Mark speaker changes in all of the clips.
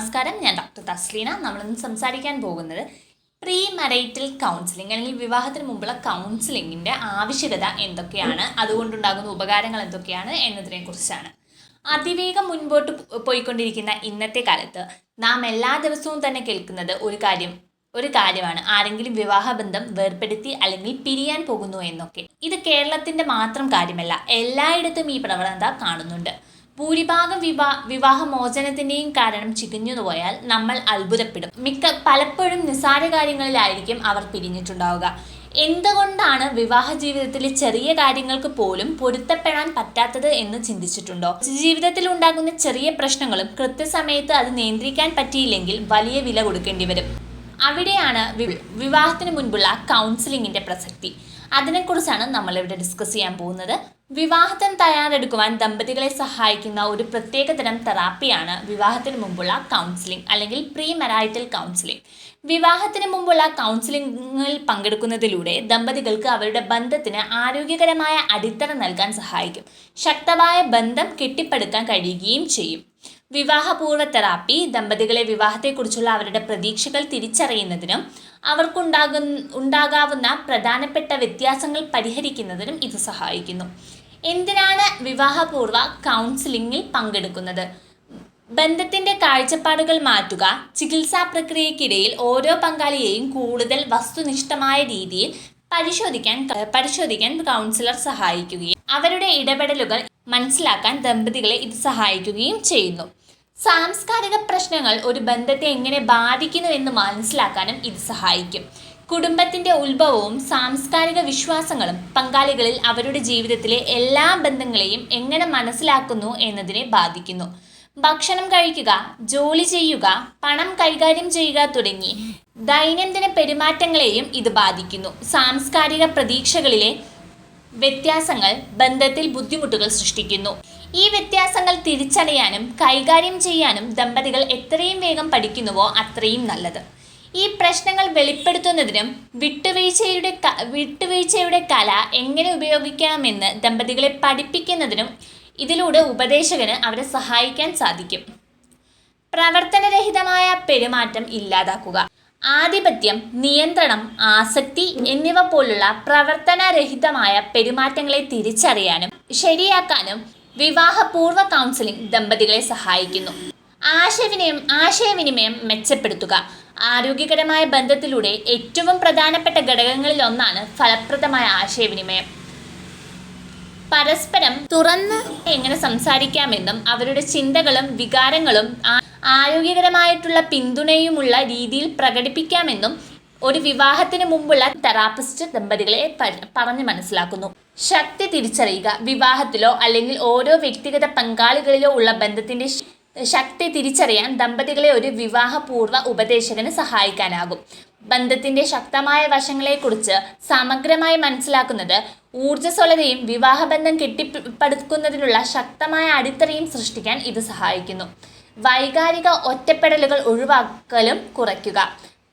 Speaker 1: നമസ്കാരം, ഞാൻ ഡോക്ടർ തസ്ലീന. നമ്മളിന്ന് സംസാരിക്കാൻ പോകുന്നത് പ്രീ മരൈറ്റൽ കൗൺസിലിംഗ് അല്ലെങ്കിൽ വിവാഹത്തിന് മുമ്പുള്ള കൗൺസിലിങ്ങിൻ്റെ ആവശ്യകത എന്തൊക്കെയാണ്, അതുകൊണ്ടുണ്ടാകുന്ന ഉപകാരങ്ങൾ എന്തൊക്കെയാണ് എന്നതിനെ കുറിച്ചാണ്. അതിവേഗം മുൻപോട്ട് പോയിക്കൊണ്ടിരിക്കുന്ന ഇന്നത്തെ കാലത്ത് നാം എല്ലാ ദിവസവും തന്നെ കേൾക്കുന്നത് ഒരു കാര്യമാണ് ആരെങ്കിലും വിവാഹബന്ധം വേർപ്പെടുത്തി അല്ലെങ്കിൽ പിരിയാൻ പോകുന്നു എന്നൊക്കെ. ഇത് കേരളത്തിൻ്റെ മാത്രം കാര്യമല്ല, എല്ലായിടത്തും ഈ പ്രവണത കാണുന്നുണ്ട്. ഭൂരിഭാഗം വിവാഹമോചനത്തിൻ്റെയും കാരണം ചികഞ്ഞു പോയാൽ നമ്മൾ അത്ഭുതപ്പെടും. പലപ്പോഴും നിസ്സാര കാര്യങ്ങളിലായിരിക്കും അവർ പിരിഞ്ഞിട്ടുണ്ടാവുക. എന്തുകൊണ്ടാണ് വിവാഹ ജീവിതത്തിലെ ചെറിയ കാര്യങ്ങൾക്ക് പോലും പൊരുത്തപ്പെടാൻ പറ്റാത്തത് എന്ന് ചിന്തിച്ചിട്ടുണ്ടോ? ജീവിതത്തിൽ ഉണ്ടാകുന്ന ചെറിയ പ്രശ്നങ്ങളും കൃത്യസമയത്ത് അത് നിയന്ത്രിക്കാൻ പറ്റിയില്ലെങ്കിൽ വലിയ വില കൊടുക്കേണ്ടി വരും. അവിടെയാണ് വിവാഹത്തിന് മുൻപുള്ള കൗൺസിലിങ്ങിൻ്റെ പ്രസക്തി. അതിനെക്കുറിച്ചാണ് നമ്മളിവിടെ ഡിസ്കസ് ചെയ്യാൻ പോകുന്നത്. വിവാഹത്തിന് തയ്യാറെടുക്കുവാൻ ദമ്പതികളെ സഹായിക്കുന്ന ഒരു പ്രത്യേക തരം തെറാപ്പിയാണ് വിവാഹത്തിന് മുമ്പുള്ള കൗൺസിലിംഗ് അല്ലെങ്കിൽ പ്രീ മരൈറ്റൽ കൗൺസിലിംഗ്. വിവാഹത്തിന് മുമ്പുള്ള കൗൺസിലിംഗിൽ പങ്കെടുക്കുന്നതിലൂടെ ദമ്പതികൾക്ക് അവരുടെ ബന്ധത്തിന് ആരോഗ്യകരമായ അടിത്തറ നൽകാൻ സഹായിക്കും. ശക്തമായ ബന്ധം കെട്ടിപ്പടുക്കാൻ കഴിയുകയും ചെയ്യും. വിവാഹപൂർവ്വ തെറാപ്പി ദമ്പതികളെ വിവാഹത്തെക്കുറിച്ചുള്ള അവരുടെ പ്രതീക്ഷകൾ തിരിച്ചറിയുന്നതിനും അവർക്കുണ്ടാകാവുന്ന പ്രധാനപ്പെട്ട വ്യത്യാസങ്ങൾ പരിഹരിക്കുന്നതിനും ഇത് സഹായിക്കുന്നു. എന്തിനാണ് വിവാഹപൂർവ്വ കൗൺസിലിംഗിൽ പങ്കെടുക്കുന്നത്? ബന്ധത്തിൻ്റെ കാഴ്ചപ്പാടുകൾ മാറ്റുക, ചികിത്സാ പ്രക്രിയയ്ക്കിടയിൽ ഓരോ പങ്കാളിയെയും കൂടുതൽ വസ്തുനിഷ്ഠമായ രീതിയിൽ പരിശോധിക്കാൻ കൗൺസിലർ സഹായിക്കുകയും അവരുടെ ഇടപെടലുകൾ മനസ്സിലാക്കാൻ ദമ്പതികളെ ഇത് സഹായിക്കുകയും ചെയ്യുന്നു. സാംസ്കാരിക പ്രശ്നങ്ങൾ ഒരു ബന്ധത്തെ എങ്ങനെ ബാധിക്കുന്നു എന്ന് മനസ്സിലാക്കാനും ഇത് സഹായിക്കും. കുടുംബത്തിൻ്റെ ഉത്ഭവവും സാംസ്കാരിക വിശ്വാസങ്ങളും പങ്കാളികളിൽ അവരുടെ ജീവിതത്തിലെ എല്ലാ ബന്ധങ്ങളെയും എങ്ങനെ മനസ്സിലാക്കുന്നു എന്നതിനെ ബാധിക്കുന്നു. ഭക്ഷണം കഴിക്കുക, ജോലി ചെയ്യുക, പണം കൈകാര്യം ചെയ്യുക തുടങ്ങി ദൈനംദിന പെരുമാറ്റങ്ങളെയും ഇത് ബാധിക്കുന്നു. സാംസ്കാരിക പ്രതീക്ഷകളിലെ വ്യത്യാസങ്ങൾ ബന്ധത്തിൽ ബുദ്ധിമുട്ടുകൾ സൃഷ്ടിക്കുന്നു. ഈ വ്യത്യാസങ്ങൾ തിരിച്ചറിയാനും കൈകാര്യം ചെയ്യാനും ദമ്പതികൾ എത്രയും വേഗം പഠിക്കുന്നുവോ അത്രയും നല്ലത്. ഈ പ്രശ്നങ്ങൾ വെളിപ്പെടുത്തുന്നതിനും വിട്ടുവീഴ്ചയുടെ കല എങ്ങനെ ഉപയോഗിക്കണമെന്ന് ദമ്പതികളെ പഠിപ്പിക്കുന്നതിനും ഇതിലൂടെ ഉപദേശകന് അവരെ സഹായിക്കാൻ സാധിക്കും. പ്രവർത്തനരഹിതമായ പെരുമാറ്റം ഇല്ലാതാക്കുക. ആധിപത്യം, നിയന്ത്രണം, ആസക്തി എന്നിവ പോലുള്ള പ്രവർത്തനരഹിതമായ പെരുമാറ്റങ്ങളെ തിരിച്ചറിയാനും ശരിയാക്കാനും വിവാഹപൂർവ്വ കൗൺസിലിംഗ് ദമ്പതികളെ സഹായിക്കുന്നു. ആശയവിനിമയം മെച്ചപ്പെടുത്തുക. ആരോഗ്യകരമായ ബന്ധത്തിലൂടെ ഏറ്റവും പ്രധാനപ്പെട്ട ഘടകങ്ങളിൽ ഒന്നാണ് ഫലപ്രദമായ ആശയവിനിമയം. പരസ്പരം തുറന്ന് എങ്ങനെ സംസാരിക്കാമെന്നും അവരുടെ ചിന്തകളും വികാരങ്ങളും ആരോഗ്യകരമായിട്ടുള്ള പിന്തുണയുമുള്ള രീതിയിൽ പ്രകടിപ്പിക്കാമെന്നും ഒരു വിവാഹത്തിന് മുമ്പുള്ള തെറാപ്പിസ്റ്റ് ദമ്പതികളെ പറഞ്ഞ് മനസ്സിലാക്കുന്നു. ശക്തി തിരിച്ചറിയുക. വിവാഹത്തിലോ അല്ലെങ്കിൽ ഓരോ വ്യക്തിഗത പങ്കാളികളിലോ ഉള്ള ബന്ധത്തിൻ്റെ ശക്തി തിരിച്ചറിയാൻ ദമ്പതികളെ ഒരു വിവാഹപൂർവ്വ ഉപദേശകന് സഹായിക്കാനാകും. ബന്ധത്തിൻ്റെ ശക്തമായ വശങ്ങളെക്കുറിച്ച് സമഗ്രമായി മനസ്സിലാക്കുന്നത് ഊർജ്ജസ്വലതയും വിവാഹബന്ധം കെട്ടിപ്പടുക്കുന്നതിനുള്ള ശക്തമായ അടിത്തറയും സൃഷ്ടിക്കാൻ ഇത് സഹായിക്കുന്നു. വൈകാരിക ഒറ്റപ്പെടലുകൾ ഒഴിവാക്കലും കുറയ്ക്കുക.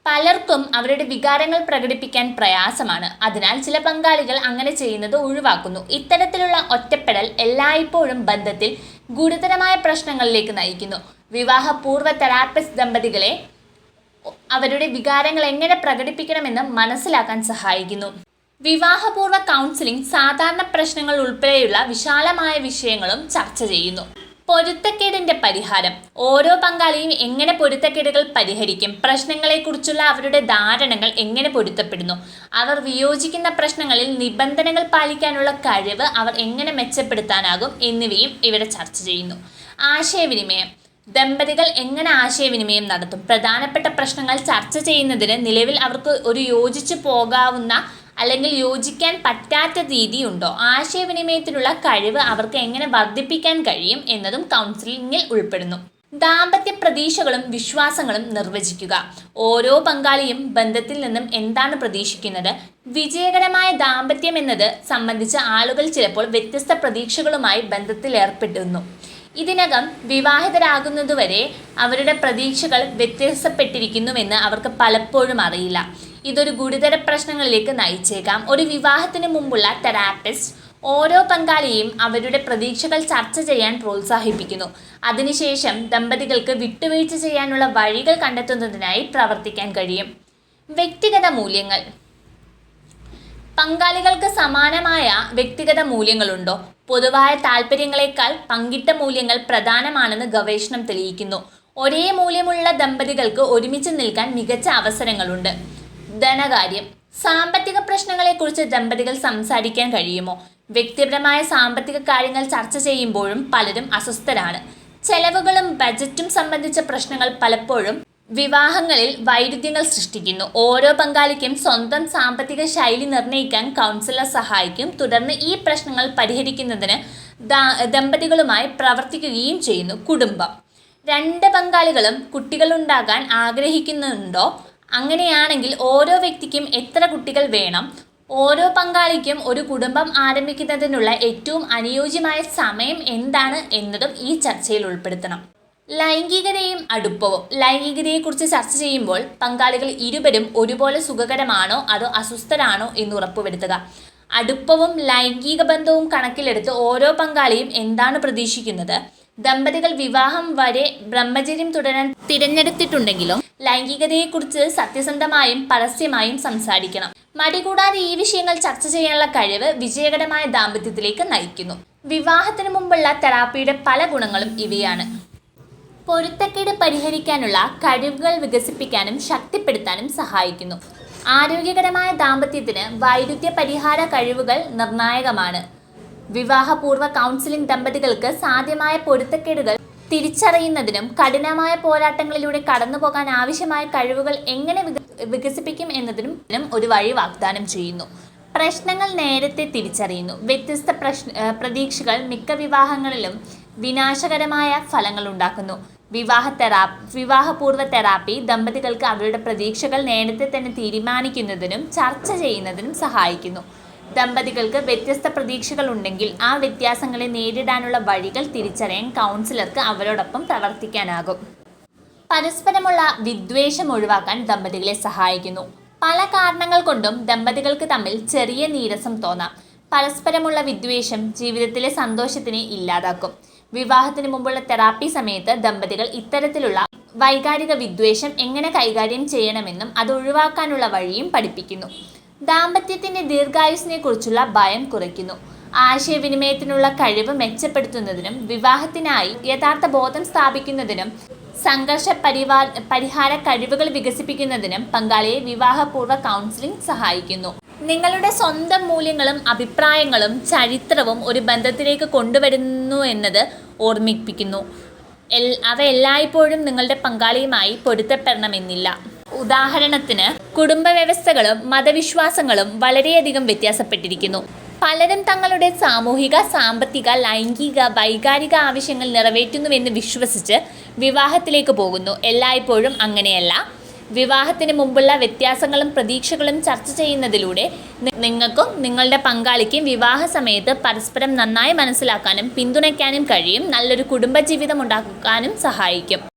Speaker 1: പലർക്കും അവരുടെ വികാരങ്ങൾ പ്രകടിപ്പിക്കാൻ പ്രയാസമാണ്. അതിനാൽ ചില പങ്കാളികൾ അങ്ങനെ ചെയ്യുന്നത് ഒഴിവാക്കുന്നു. ഇത്തരത്തിലുള്ള ഒറ്റപ്പെടൽ എല്ലായ്പ്പോഴും ബന്ധത്തിൽ ഗുരുതരമായ പ്രശ്നങ്ങളിലേക്ക് നയിക്കുന്നു. വിവാഹപൂർവ്വ തെറാപ്പിസ്റ്റ് ദമ്പതികളെ അവരുടെ വികാരങ്ങൾ എങ്ങനെ പ്രകടിപ്പിക്കണമെന്ന് മനസ്സിലാക്കാൻ സഹായിക്കുന്നു. വിവാഹപൂർവ്വ കൗൺസിലിംഗ് സാധാരണ പ്രശ്നങ്ങൾ ഉൾപ്പെടെയുള്ള വിശാലമായ വിഷയങ്ങളും ചർച്ച ചെയ്യുന്നു. പൊരുത്തക്കേടിൻ്റെ പരിഹാരം. ഓരോ പങ്കാളിയും എങ്ങനെ പൊരുത്തക്കേടുകൾ പരിഹരിക്കും, പ്രശ്നങ്ങളെക്കുറിച്ചുള്ള അവരുടെ ധാരണകൾ എങ്ങനെ പൊരുത്തപ്പെടുന്നു, അവർ വിയോജിക്കുന്ന പ്രശ്നങ്ങളിൽ നിബന്ധനകൾ പാലിക്കാനുള്ള കഴിവ് അവർ എങ്ങനെ മെച്ചപ്പെടുത്താനാകും എന്നിവയും ഇവിടെ ചർച്ച ചെയ്യുന്നു. ആശയവിനിമയം. ദമ്പതികൾ എങ്ങനെ ആശയവിനിമയം നടത്തും? പ്രധാനപ്പെട്ട പ്രശ്നങ്ങൾ ചർച്ച ചെയ്യുന്നതിന് നിലവിൽ അവർക്ക് ഒരു യോജിച്ചു പോകാവുന്ന അല്ലെങ്കിൽ യോജിക്കാൻ പറ്റാത്ത രീതിയുണ്ടോ? ആശയവിനിമയത്തിനുള്ള കഴിവ് അവർക്ക് എങ്ങനെ വർദ്ധിപ്പിക്കാൻ കഴിയും എന്നതും കൗൺസിലിംഗിൽ ഉൾപ്പെടുന്നു. ദാമ്പത്യ പ്രതീക്ഷകളും വിശ്വാസങ്ങളും നിർവചിക്കുക. ഓരോ പങ്കാളിയും ബന്ധത്തിൽ നിന്നും എന്താണ് പ്രതീക്ഷിക്കുന്നത്? വിജയകരമായ ദാമ്പത്യം എന്നത് സംബന്ധിച്ച് ആളുകൾ ചിലപ്പോൾ വ്യത്യസ്ത പ്രതീക്ഷകളുമായി ബന്ധത്തിൽ ഏർപ്പെടുന്നു. ഇതിനകം വിവാഹിതരാകുന്നതുവരെ അവരുടെ പ്രതീക്ഷകൾ വ്യത്യാസപ്പെട്ടിരിക്കുന്നുവെന്ന് അവർക്ക് പലപ്പോഴും അറിയില്ല. ഇതൊരു ഗുരുതര പ്രശ്നങ്ങളിലേക്ക് നയിച്ചേക്കാം. ഒരു വിവാഹത്തിന് മുമ്പുള്ള തെറാപ്പിസ്റ്റ് ഓരോ പങ്കാളിയും അവരുടെ പ്രതീക്ഷകൾ ചർച്ച ചെയ്യാൻ പ്രോത്സാഹിപ്പിക്കുന്നു. അതിനുശേഷം ദമ്പതികൾക്ക് വിട്ടുവീഴ്ച ചെയ്യാനുള്ള വഴികൾ കണ്ടെത്തുന്നതിനായി പ്രവർത്തിക്കാൻ കഴിയും. വ്യക്തിഗത മൂല്യങ്ങൾ. പങ്കാളികൾക്ക് സമാനമായ വ്യക്തിഗത മൂല്യങ്ങളുണ്ടോ? പൊതുവായ താല്പര്യങ്ങളെക്കാൾ പങ്കിട്ട മൂല്യങ്ങൾ പ്രധാനമാണെന്ന് ഗവേഷണം തെളിയിക്കുന്നു. ഒരേ മൂല്യമുള്ള ദമ്പതികൾക്ക് ഒരുമിച്ച് നിൽക്കാൻ മികച്ച അവസരങ്ങളുണ്ട്. ധനകാര്യം. സാമ്പത്തിക പ്രശ്നങ്ങളെക്കുറിച്ച് ദമ്പതികൾ സംസാരിക്കാൻ കഴിയുമോ? വ്യക്തിപരമായ സാമ്പത്തിക കാര്യങ്ങൾ ചർച്ച ചെയ്യുമ്പോഴും പലരും അസ്വസ്ഥരാണ്. ചെലവുകളും ബജറ്റും സംബന്ധിച്ച പ്രശ്നങ്ങൾ പലപ്പോഴും വിവാഹങ്ങളിൽ വൈരുദ്ധ്യങ്ങൾ സൃഷ്ടിക്കുന്നു. ഓരോ പങ്കാളിക്കും സ്വന്തം സാമ്പത്തിക ശൈലി നിർണ്ണയിക്കാൻ കൗൺസിലർ സഹായിക്കും. തുടർന്ന് ഈ പ്രശ്നങ്ങൾ പരിഹരിക്കുന്നതിന് ദമ്പതികളുമായി പ്രവർത്തിക്കുകയും ചെയ്യുന്നു. കുടുംബം. രണ്ട് പങ്കാളികളും കുട്ടികളുണ്ടാകാൻ ആഗ്രഹിക്കുന്നുണ്ടോ? അങ്ങനെയാണെങ്കിൽ ഓരോ വ്യക്തിക്കും എത്ര കുട്ടികൾ വേണം? ഓരോ പങ്കാളിക്കും ഒരു കുടുംബം ആരംഭിക്കുന്നതിനുള്ള ഏറ്റവും അനുയോജ്യമായ സമയം എന്താണ് എന്നതും ഈ ചർച്ചയിൽ ഉൾപ്പെടുത്തണം. ലൈംഗികതയും അടുപ്പവും. ലൈംഗികതയെക്കുറിച്ച് ചർച്ച ചെയ്യുമ്പോൾ പങ്കാളികൾ ഇരുവരും ഒരുപോലെ സുഖകരമാണോ അതോ അസ്വസ്ഥരാണോ എന്ന് ഉറപ്പുവരുത്തുക. അടുപ്പവും ലൈംഗിക ബന്ധവും കണക്കിലെടുത്ത് ഓരോ പങ്കാളിയും എന്താണ് പ്രതീക്ഷിക്കുന്നത്? ദമ്പതികൾ വിവാഹം വരെ ബ്രഹ്മചര്യം തുടരാൻ തിരഞ്ഞെടുത്തിട്ടുണ്ടെങ്കിലും ലൈംഗികതയെക്കുറിച്ച് സത്യസന്ധമായും പരസ്യമായും സംസാരിക്കണം. മടികൂടാതെ ഈ വിഷയങ്ങൾ ചർച്ച ചെയ്യാനുള്ള കഴിവ് വിജയകരമായ ദാമ്പത്യത്തിലേക്ക് നയിക്കുന്നു. വിവാഹത്തിന് മുമ്പുള്ള തെറാപ്പിയുടെ പല ഗുണങ്ങളും ഇവയാണ്. പൊരുത്തക്കേട് പരിഹരിക്കാനുള്ള കഴിവുകൾ വികസിപ്പിക്കാനും ശക്തിപ്പെടുത്താനും സഹായിക്കുന്നു. ആരോഗ്യകരമായ ദാമ്പത്യത്തിന് വൈരുദ്ധ്യ പരിഹാര കഴിവുകൾ നിർണായകമാണ്. വിവാഹപൂർവ്വ കൗൺസിലിംഗ് ദമ്പതികൾക്ക് സാധ്യമായ പൊരുത്തക്കേടുകൾ തിരിച്ചറിയുന്നതിനും കഠിനമായ പോരാട്ടങ്ങളിലൂടെ കടന്നുപോകാൻ ആവശ്യമായ കഴിവുകൾ എങ്ങനെ വികസിപ്പിക്കും എന്നതിനും ഒരു വഴി വാഗ്ദാനം ചെയ്യുന്നു. പ്രശ്നങ്ങൾ നേരത്തെ തിരിച്ചറിയുന്നു. വ്യത്യസ്ത പ്രതീക്ഷകൾ മിക്ക വിവാഹങ്ങളിലും വിനാശകരമായ ഫലങ്ങൾ ഉണ്ടാക്കുന്നു. വിവാഹപൂർവ്വ തെറാപ്പി ദമ്പതികൾക്ക് അവരുടെ പ്രതീക്ഷകൾ നേരത്തെ തന്നെ തീരുമാനിക്കുന്നതിനും ചർച്ച ചെയ്യുന്നതിനും സഹായിക്കുന്നു. ദമ്പതികൾക്ക് വ്യത്യസ്ത പ്രതീക്ഷകൾ ഉണ്ടെങ്കിൽ ആ വ്യത്യാസങ്ങളെ നേരിടാനുള്ള വഴികൾ തിരിച്ചറിയാൻ കൗൺസിലർക്ക് അവരോടൊപ്പം പ്രവർത്തിക്കാനാകും. പരസ്പരമുള്ള വിദ്വേഷം ഒഴിവാക്കാൻ ദമ്പതികളെ സഹായിക്കുന്നു. പല കാരണങ്ങൾ കൊണ്ടും ദമ്പതികൾക്ക് തമ്മിൽ ചെറിയ നീരസം തോന്നാം. പരസ്പരമുള്ള വിദ്വേഷം ജീവിതത്തിലെ സന്തോഷത്തിനെ ഇല്ലാതാക്കും. വിവാഹത്തിന് മുമ്പുള്ള തെറാപ്പി സമയത്ത് ദമ്പതികൾ ഇത്തരത്തിലുള്ള വൈകാരിക വിദ്വേഷം എങ്ങനെ കൈകാര്യം ചെയ്യണമെന്നും അത് ഒഴിവാക്കാനുള്ള വഴിയും പഠിപ്പിക്കുന്നു. ദാമ്പത്യത്തിൻ്റെ ദീർഘായുസ്സിനെ കുറിച്ചുള്ള ഭയം കുറയ്ക്കുന്നു. ആശയവിനിമയത്തിനുള്ള കഴിവ് മെച്ചപ്പെടുത്തുന്നതിനും വിവാഹത്തിനായി യഥാർത്ഥ ബോധം സ്ഥാപിക്കുന്നതിനും സംഘർഷ പരിഹാര കഴിവുകൾ വികസിപ്പിക്കുന്നതിനും പങ്കാളിയെ വിവാഹപൂർവ്വ കൗൺസിലിംഗ് സഹായിക്കുന്നു. നിങ്ങളുടെ സ്വന്തം മൂല്യങ്ങളും അഭിപ്രായങ്ങളും ചരിത്രവും ഒരു ബന്ധത്തിലേക്ക് കൊണ്ടുവരുന്നു എന്നത് ഓർമ്മിപ്പിക്കുന്നു. അവ എല്ലായ്പ്പോഴും നിങ്ങളുടെ പങ്കാളിയുമായി പൊരുത്തപ്പെടണമെന്നില്ല. ഉദാഹരണത്തിന്, കുടുംബ വ്യവസ്ഥകളും മതവിശ്വാസങ്ങളും വളരെയധികം വ്യത്യാസപ്പെട്ടിരിക്കുന്നു. പലരും തങ്ങളുടെ സാമൂഹിക, സാമ്പത്തിക, ലൈംഗിക, വൈകാരിക ആവശ്യങ്ങൾ നിറവേറ്റുന്നുവെന്ന് വിശ്വസിച്ച് വിവാഹത്തിലേക്ക് പോകുന്നു. എല്ലായ്പ്പോഴും അങ്ങനെയല്ല. വിവാഹത്തിന് മുമ്പുള്ള വ്യത്യാസങ്ങളും പ്രതീക്ഷകളും ചർച്ച ചെയ്യുന്നതിലൂടെ നിങ്ങൾക്കും നിങ്ങളുടെ പങ്കാളിക്കും വിവാഹ സമയത്ത് പരസ്പരം നന്നായി മനസ്സിലാക്കാനും പിന്തുണയ്ക്കാനും കഴിയും. നല്ലൊരു കുടുംബജീവിതം ഉണ്ടാക്കാനും സഹായിക്കും.